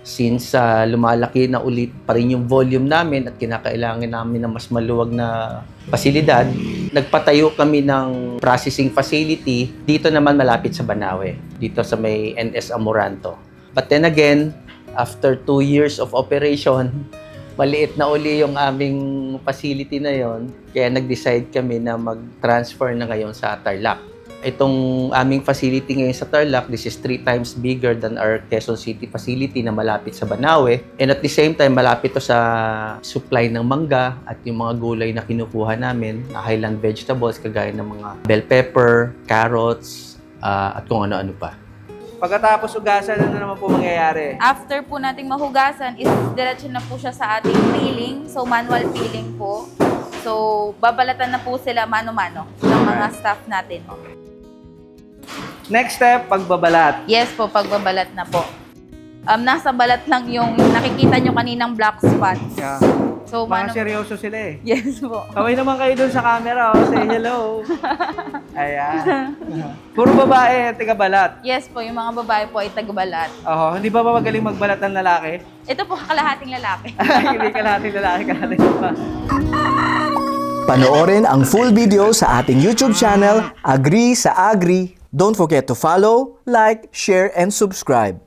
Since lumalaki na ulit pa rin yung volume namin at kinakailangan namin ng mas maluwag na pasilidad, nagpatayo kami ng processing facility dito naman malapit sa Banawe, dito sa may NS Amoranto. But then again, after 2 years of operation, maliit na uli yung aming facility na yon, kaya nag-decide kami na mag-transfer na ngayon sa Tarlac. Itong aming facility ngayon sa Tarlac, this is 3 times bigger than our Quezon City facility na malapit sa Banawe. And at the same time, malapit to sa supply ng mangga at yung mga gulay na kinukuha namin, highland vegetables, kagaya ng mga bell pepper, carrots, at kung ano-ano pa. Pagkatapos hugasan, ano naman po mangyayari? After po nating mahugasan, is diretso na po siya sa ating peeling. So, manual peeling po. So, babalatan na po sila mano-mano ng mga staff natin. Next step, pagbabalat. Yes po, pagbabalat na po. Nasa balat lang yung nakikita nyo kaninang black spots. Yeah. So, Mga seryoso sila eh. Yes po. Kaway naman kayo dun sa camera, oh. Say hello. Ayan. Puro babae, tiga-balat. Yes po, yung mga babae po ay tagabalat. Hindi ba magaling magbalat ng lalaki? Ito po, kalahating lalaki. Hindi kalahating lalaki, kalahating pa. Panoorin ang full video sa ating YouTube channel, Agree sa Agri. Don't forget to follow, like, share, and subscribe.